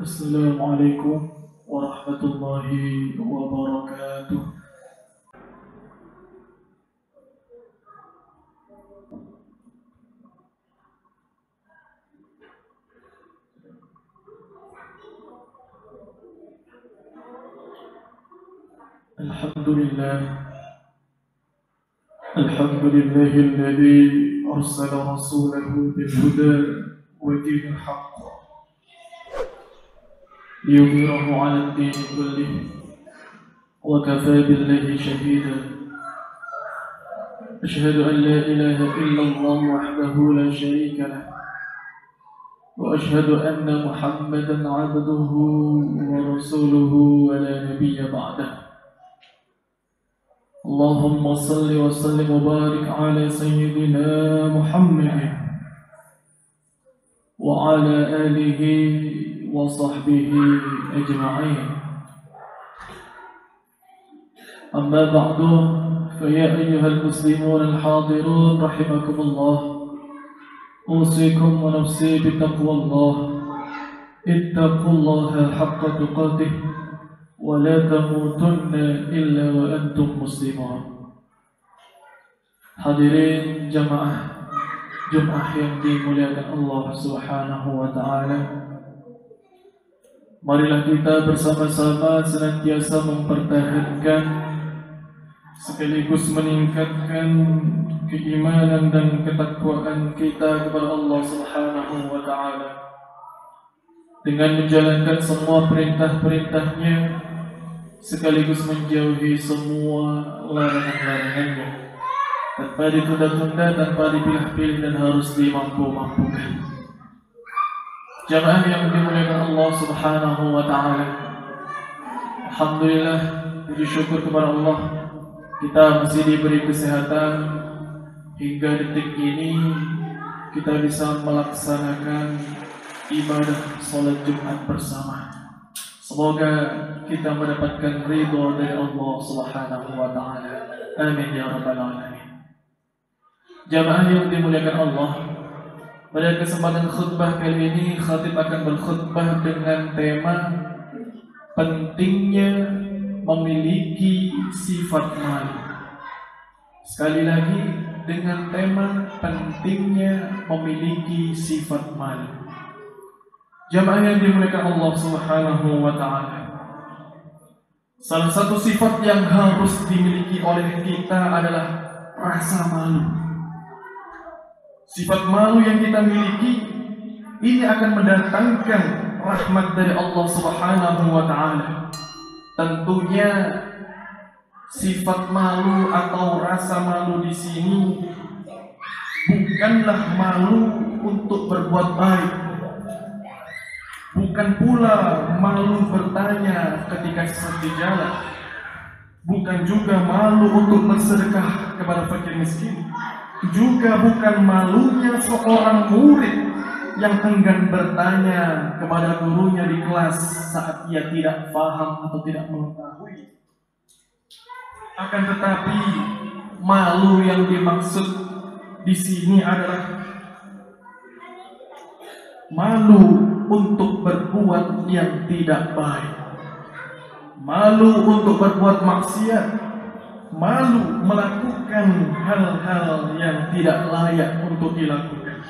Assalamualaikum warahmatullahi wabarakatuh. Alhamdulillah, alladzi arsala rasulahu bil huda wa dinil haqq liyudhhirahu 'ala ad-din kullih wa kafaa billahi shahida. Ashhadu an la ilaha illallah wahdahu la sharika lah wa ashhadu anna Muhammadan 'abduhu wa rasuluhu wa la nabiyya ba'dahu. Allahumma salli wa sallim wa barik ala sayyidina Muhammadin wa ala alihi wa sahbihi ajma'in. Amma ba'du, fa ya ayyuhal muslimun al-hadirun rahimakumullah, usikum wa nafsi bitaqwallah. Ittaqullaha haqqa tuqatih wa la tamutunna illa wa antum muslimun. Hadirin jamaah Jumat yang dimuliakan Allah Subhanahu wa taala, marilah kita bersama-sama senantiasa mempertahankan sekaligus meningkatkan keimanan dan ketakwaan kita kepada Allah Subhanahu wa taala dengan menjalankan semua perintah-perintahnya sekaligus menjauhi semua larangan-larangannya, tanpa ditunda-tunda, tanpa dipilih-pilih, dan harus dimampu-mampukan. Jamaah yang dimuliakan Allah Subhanahu wa taala, alhamdulillah, puji syukur kepada Allah, kita masih diberi kesehatan hingga detik ini kita bisa melaksanakan ibadah salat Jumat bersama. Semoga kita mendapatkan ridho dari Allah Subhanahu wa taala. Amin ya rabbal alamin. Jamaah yang dimuliakan Allah, pada kesempatan khutbah kali ini khatib akan berkhutbah dengan tema pentingnya memiliki sifat malu. Sekali lagi, dengan tema pentingnya memiliki sifat malu. Jamaah yang dimuliakan Allah Subhanahu wa taala, salah satu sifat yang harus dimiliki oleh kita adalah rasa malu. Sifat malu yang kita miliki ini akan mendatangkan rahmat dari Allah Subhanahu wa taala. Tentunya sifat malu atau rasa malu di sini bukanlah malu untuk berbuat baik, bukan pula malu bertanya ketika sesat di jalan, bukan juga malu untuk bersedekah kepada fakir miskin, juga bukan malunya seorang murid yang enggan bertanya kepada gurunya di kelas saat ia tidak paham atau tidak mengetahui. Akan tetapi malu yang dimaksud di sini adalah malu untuk berbuat yang tidak baik, malu untuk berbuat maksiat, malu melakukan hal-hal yang tidak layak untuk dilakukan.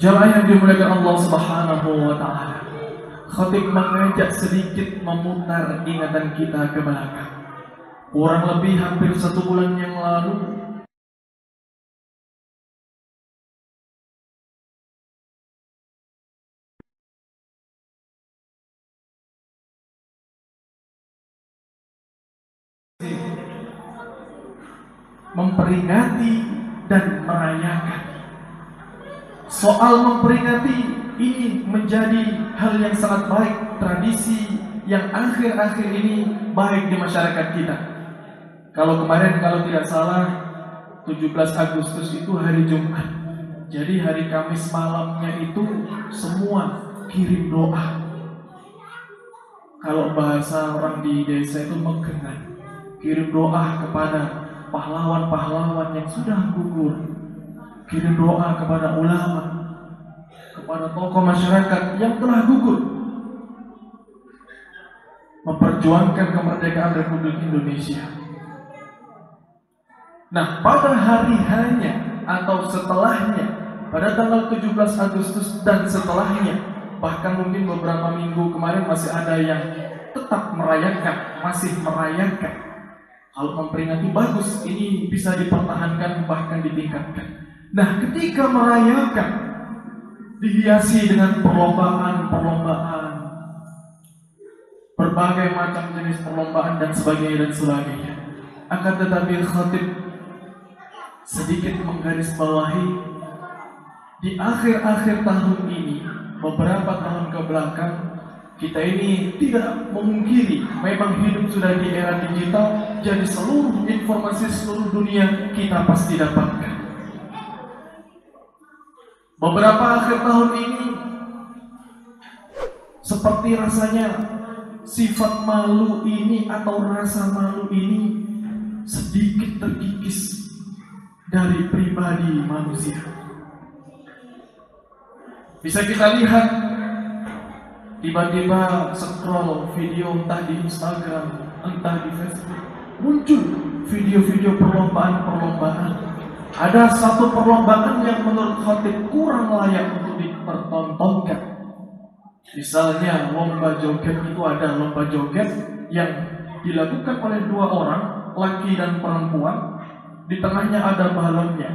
Jamaah yang dimuliakan Allah Subhanahu wa taala, khatib mengajak sedikit memutar ingatan kita ke belakang. Kurang lebih hampir 1 bulan yang lalu, memperingati dan merayakan. Soal memperingati ini menjadi hal yang sangat baik, tradisi yang akhir-akhir ini baik di masyarakat kita. Kalau kemarin, kalau tidak salah, 17 Agustus itu hari Jumat. Jadi hari Kamis malamnya itu semua kirim doa. Kalau bahasa orang di desa itu megengan, kirim doa kepada pahlawan-pahlawan yang sudah gugur, kirim doa kepada ulama, kepada tokoh masyarakat yang telah gugur, memperjuangkan kemerdekaan Republik Indonesia. Nah, pada hari hanya atau setelahnya, pada tanggal 17 Agustus dan setelahnya, bahkan mungkin beberapa minggu kemarin masih ada yang tetap merayakan, masih merayakan. Kalau memperingati bagus, ini bisa dipertahankan bahkan ditingkatkan. Nah, ketika merayakan dihiasi dengan perlombaan-perlombaan, berbagai macam jenis perlombaan dan sebagainya. Akan tetapi khatib sedikit menggarisbawahi di akhir-akhir tahun ini, beberapa tahun ke belakang, kita ini tidak memungkiri memang hidup sudah di era digital, jadi seluruh informasi seluruh dunia kita pasti dapatkan. Beberapa akhir tahun ini seperti rasanya sifat malu ini atau rasa malu ini sedikit terkikis dari pribadi manusia. Bisa kita lihat tiba-tiba scroll video entah di Instagram, entah di Facebook, muncul video-video perlombaan-perlombaan. Ada satu perlombaan yang menurut khatib kurang layak untuk dipertontonkan. Misalnya lomba joget, itu ada lomba joget yang dilakukan oleh dua orang, laki dan perempuan. Di tengahnya ada balonnya.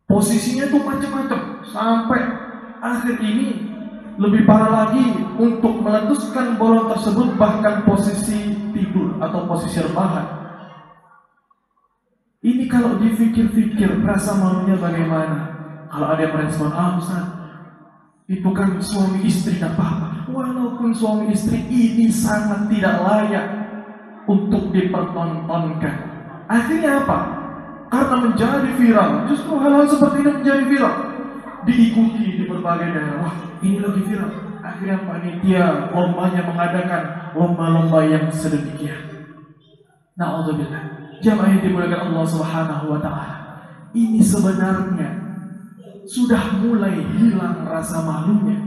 Posisinya itu macam-macam. Sampai akhir ini lebih parah lagi, untuk meletuskan balon tersebut bahkan posisi tidur atau posisi rebahan. Ini kalau dipikir-pikir rasa malunya bagaimana? Kalau ada yang merespon, Ustaz, itu kan suami istri tak apa-apa. Walaupun suami istri, ini sangat tidak layak untuk dipertontonkan. Akhirnya apa? Karena menjadi viral, justru hal-hal seperti ini menjadi viral, diikuti di berbagai daerah. Wah, ini lagi viral. Akhirnya panitia lombanya mengadakan lomba-lomba yang sedemikian. Na'udzubillah. Jamaah yang dimuliakan Allah Subhanahu wa Ta'ala, ini sebenarnya sudah mulai hilang rasa malunya.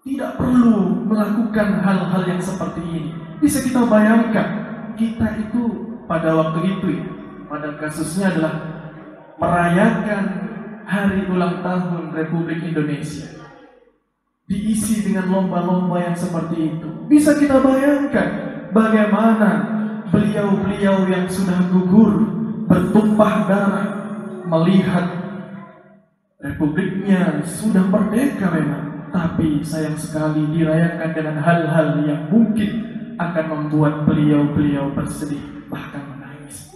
Tidak perlu melakukan hal-hal yang seperti ini. Bisa kita bayangkan, kita itu pada waktu itu, pada kasusnya adalah merayakan hari ulang tahun Republik Indonesia, diisi dengan lomba-lomba yang seperti itu. Bisa kita bayangkan bagaimana beliau-beliau yang sudah gugur, bertumpah darah, melihat republiknya sudah merdeka memang, tapi sayang sekali dirayakan dengan hal-hal yang mungkin akan membuat beliau-beliau bersedih, bahkan menangis.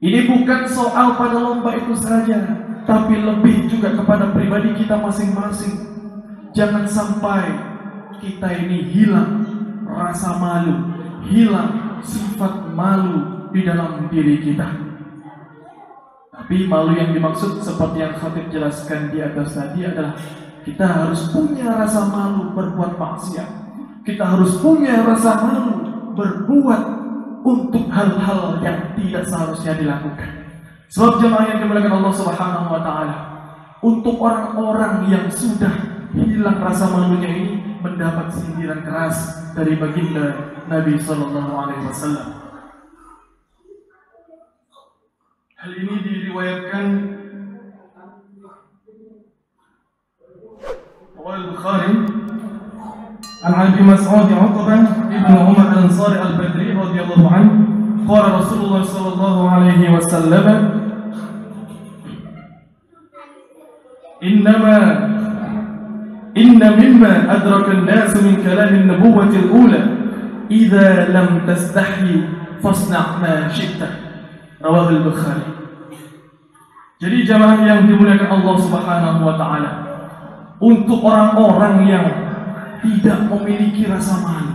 Ini bukan soal pada lomba itu saja, tapi lebih juga kepada pribadi kita masing-masing. Jangan sampai kita ini hilang rasa malu, hilang sifat malu di dalam diri kita. Tapi malu yang dimaksud seperti yang khatib jelaskan di atas tadi adalah kita harus punya rasa malu berbuat maksiat. Kita harus punya rasa malu berbuat untuk hal-hal yang tidak seharusnya dilakukan. Sebab jemaah yang dimuliakan Allah Subhanahu wa Ta'ala, untuk orang-orang yang sudah hilang rasa malunya ini mendapat sindiran keras dari baginda Nabi Sallallahu Alaihi Wasallam. Hal ini diriwayatkan oleh Bukhari an Abi Mas'ud Uqbah ibn Umar al-Ansari al-Badri radhiyallahu anhu, qala Rasulullah sallallahu alaihi wasallam, inna mimma adraka an-nas min kalam an-nubuwwah al-ula idza lam tastahi fasna' ma syi'ta. Rawahul Bukhari. Jadi jamaah yang dimuliakan Allah Subhanahu wa Ta'ala, untuk orang-orang yang tidak memiliki rasa malu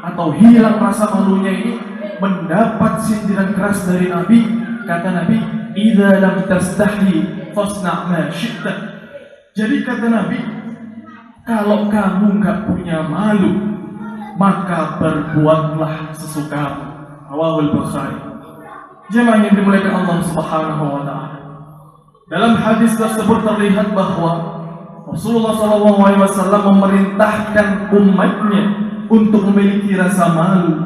atau hilang rasa malunya ini, mendapat sindiran keras dari Nabi. Kata Nabi, idza lam tastahi fasna' ma syi'ta. Jadi kata Nabi, kalau kamu nggak punya malu, maka berbuatlah sesukamu. Rawahul Bukhari. Jemaah yang dimuliakan Allah Subhanahu wa Ta'ala, dalam hadis tersebut terlihat bahwa Rasulullah SAW memerintahkan umatnya untuk memiliki rasa malu.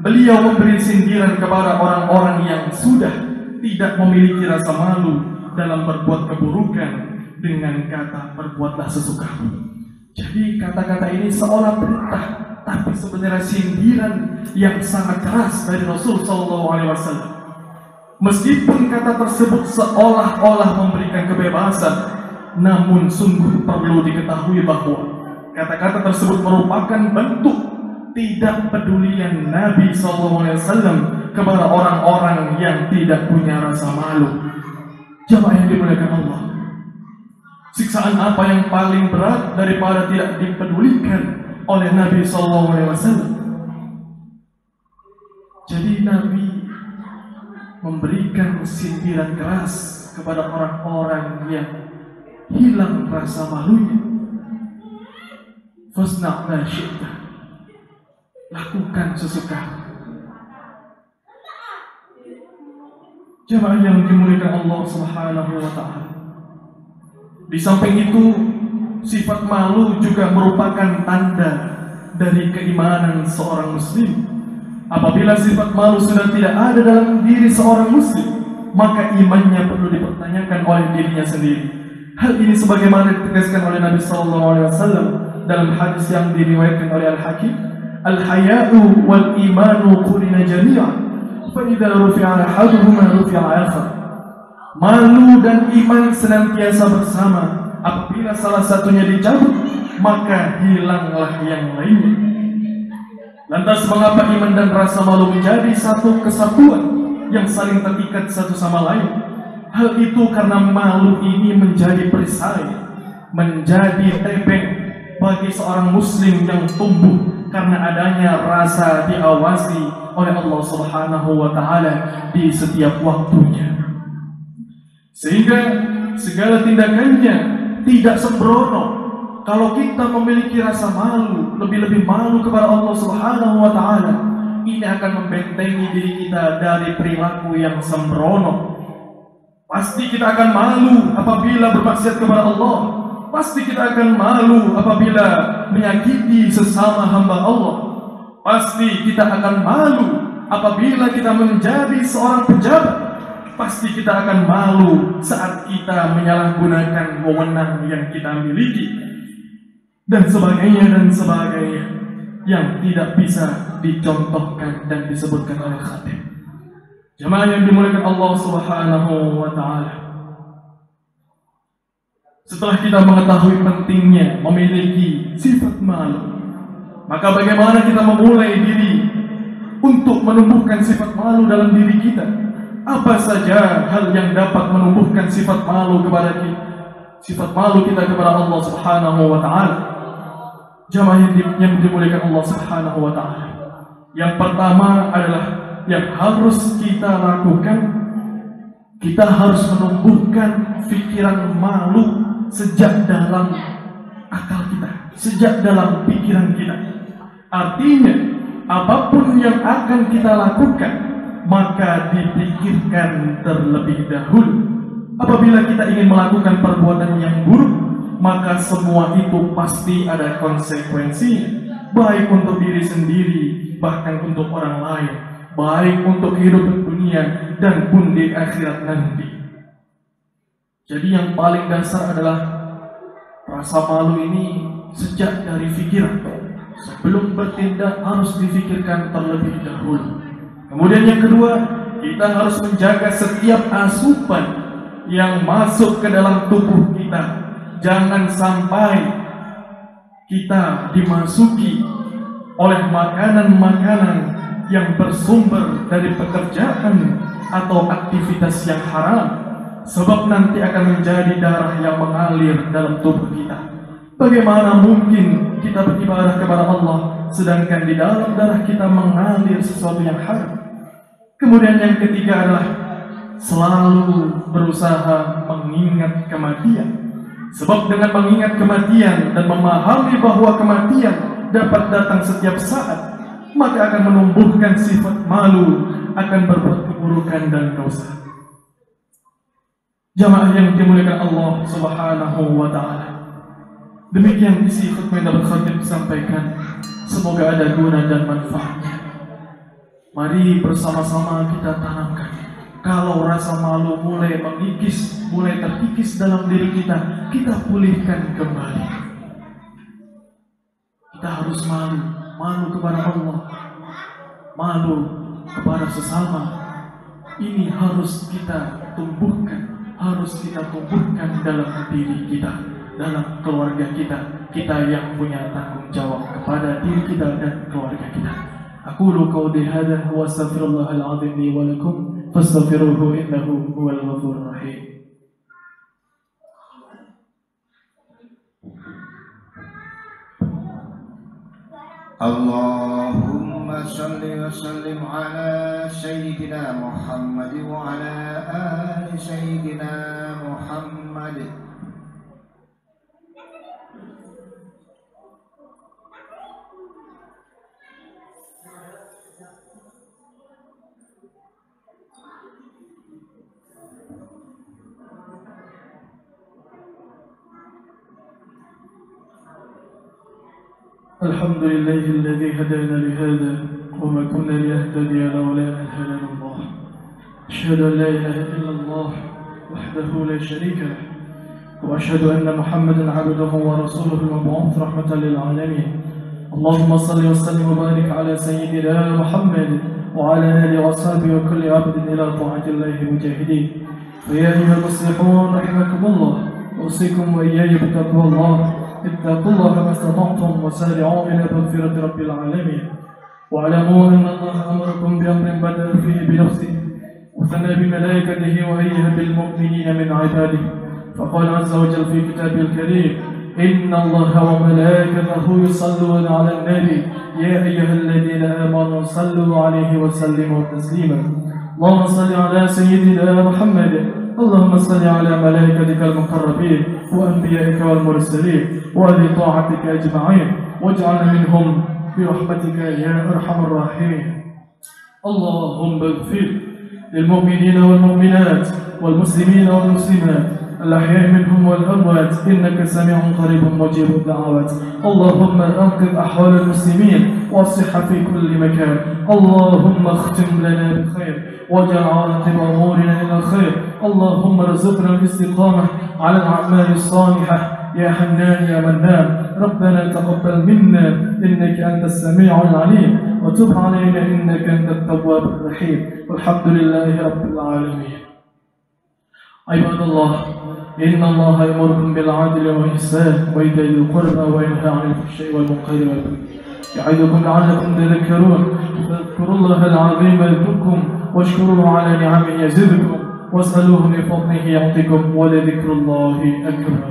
Beliau memberi sindiran kepada orang-orang yang sudah tidak memiliki rasa malu dalam berbuat keburukan dengan kata berbuatlah sesukamu. Jadi kata-kata ini seolah perintah, tapi sebenarnya sindiran yang sangat keras dari Rasul SAW. Meskipun kata tersebut seolah-olah memberikan kebebasan, namun sungguh perlu diketahui bahwa kata-kata tersebut merupakan bentuk tidak pedulian Nabi SAW kepada orang-orang yang tidak punya rasa malu. Jamaah yang dimuliakan Allah, siksaan apa yang paling berat daripada tidak dipedulikan oleh Nabi SAW? Jadi Nabi memberikan sindiran keras kepada orang-orang yang hilang rasa malunya. Fasna' ma syi'ta, lakukan sesukamu. Jemaah yang dimuliakan Allah Subhanahu wa ta'ala, di samping itu sifat malu juga merupakan tanda dari keimanan seorang muslim. Apabila sifat malu sudah tidak ada dalam diri seorang muslim, maka imannya perlu dipertanyakan oleh dirinya sendiri. Hal ini sebagaimana ditegaskan oleh Nabi SAW dalam hadis yang diriwayatkan oleh Al-Hakim, al-haya'u wal imanu qurina jami'an, fa idza rufi'a ahaduhuma rufi'a al-akhar. Malu dan iman senantiasa bersama. Apabila salah satunya dicabut, maka hilanglah yang lainnya. Lantas mengapa iman dan rasa malu menjadi satu kesatuan yang saling terikat satu sama lain? Hal itu karena malu ini menjadi perisai, menjadi tebeng bagi seorang muslim yang tumbuh karena adanya rasa diawasi oleh Allah Subhanahu wa ta'ala di setiap waktunya. Sehingga segala tindakannya tidak sembrono. Kalau kita memiliki rasa malu, lebih-lebih malu kepada Allah Subhanahu wa ta'ala, ini akan membentengi diri kita dari perilaku yang sembrono. Pasti kita akan malu apabila bermaksiat kepada Allah. Pasti kita akan malu apabila menyakiti sesama hamba Allah. Pasti kita akan malu apabila kita menjadi seorang pejabat. Pasti kita akan malu saat kita menyalahgunakan wewenang yang kita miliki, dan sebagainya yang tidak bisa dicontohkan dan disebutkan oleh khatib. Jemaah yang dimuliakan Allah Subhanahu wa ta'ala, setelah kita mengetahui pentingnya memiliki sifat malu, maka bagaimana kita memulai diri untuk menumbuhkan sifat malu dalam diri kita? Apa saja hal yang dapat menumbuhkan sifat malu kepada kita, sifat malu kita kepada Allah Subhanahu wa ta'ala? Jamaah yang dimuliakan Allah Subhanahu wa ta'ala, yang pertama adalah yang harus kita lakukan, kita harus menumbuhkan pikiran malu sejak dalam akal kita, sejak dalam pikiran kita. Artinya, apapun yang akan kita lakukan, maka dipikirkan terlebih dahulu. Apabila kita ingin melakukan perbuatan yang buruk, maka semua itu pasti ada konsekuensinya, baik untuk diri sendiri, bahkan untuk orang lain, baik untuk kehidupan dunia dan pun di akhirat nanti. Jadi yang paling dasar adalah rasa malu ini sejak dari pikiran. Sebelum bertindak harus difikirkan terlebih dahulu. Kemudian yang kedua, kita harus menjaga setiap asupan yang masuk ke dalam tubuh kita. Jangan sampai kita dimasuki oleh makanan-makanan yang bersumber dari pekerjaan atau aktivitas yang haram, sebab nanti akan menjadi darah yang mengalir dalam tubuh kita. Bagaimana mungkin kita beribadah kepada Allah sedangkan di dalam darah kita mengalir sesuatu yang haram? Kemudian yang ketiga adalah selalu berusaha mengingat kematian. Sebab dengan mengingat kematian dan memahami bahwa kematian dapat datang setiap saat, maka akan menumbuhkan sifat malu akan berbuat keburukan dan dosa. Jamaah yang dimuliakan Allah Subhanahu wa ta'ala, Demikian isi khutbah yang dapat khatib sampaikan. Semoga ada guna dan manfaatnya. Mari bersama-sama kita tanamkan. Kalau rasa malu mulai mengikis, mulai terkikis dalam diri kita, kita pulihkan kembali. Kita harus malu, malu kepada Allah, malu kepada sesama. Ini harus kita tumbuhkan, dalam diri kita, dalam keluarga kita. Kita yang punya tanggung jawab kepada diri kita dan keluarga kita. Aqulu qawli hadha wa astaghfirullahal azim li wa lakum fastaghfiruhu innahu huwal ghafurur rahim. Allahumma salli wa sallim ala sayyidina Muhammad wa ala ali sayyidina Muhammad. الحمد لله الذي هدانا لهذا وما كنا لنهتدي لولا أن هدانا الله. أشهد أن لا إله إلا الله وحده لا شريك له، وأشهد أن محمدا عبده ورسوله المبعوث رحمة للعالمين. اللهم صل وسلم وبارك على سيدنا محمد وعلى آله وأصحابه وكل عبد إلى طاعة الله مجاهدين. فيا أيها المصلحون رحمكم الله، أوصيكم وإياي بتقوى الله. اتقوا الله ما استطعتم وسارعوا إلى مغفرة رب العالمين. واعلموا أن الله أمركم بأمر بدأ فيه بنفسه وثنى بملائكته وأيها بالمؤمنين من عباده. فقال عز وجل في كتابه الكريم: إن الله وملائكته يصلون على النبي يا أيها الذين آمنوا صلوا عليه وسلموا تسليما. اللهم صل على سيدنا محمد. اللهم صل على ملائكتك المقربين وأنبيائك والمرسلين وأهل طاعتك أجمعين، واجعلنا منهم برحمتك يا أرحم الراحمين. اللهم اغفر للمؤمنين والمؤمنات والمسلمين والمسلمات الأحياء منهم والأموات، إنك سميع قريب مجيب الدعوات. اللهم أنقذ أحوال المسلمين والصحة في كل مكان. اللهم اختم لنا بخير واجعل عاقب أمورنا إلى الخير. اللهم ارزقنا الاستقامة على الأعمال الصالحة يا حنان يا منان. ربنا تقبل منا إنك أنت السميع العليم، وتب علينا إنك أنت التواب الرحيم. والحمد لله رب العالمين. عباد الله، إن الله يأمركم بالعدل والإحسان وإيتاء ذي القربى وينهى عن الفحشاء والمنكر والبغي يعظكم لعلكم تذكرون. فاذكروا الله العظيم يذكركم واشكروه على نعمه يزدكم واسألوه من فضله يعطيكم ولذكر الله أكبر.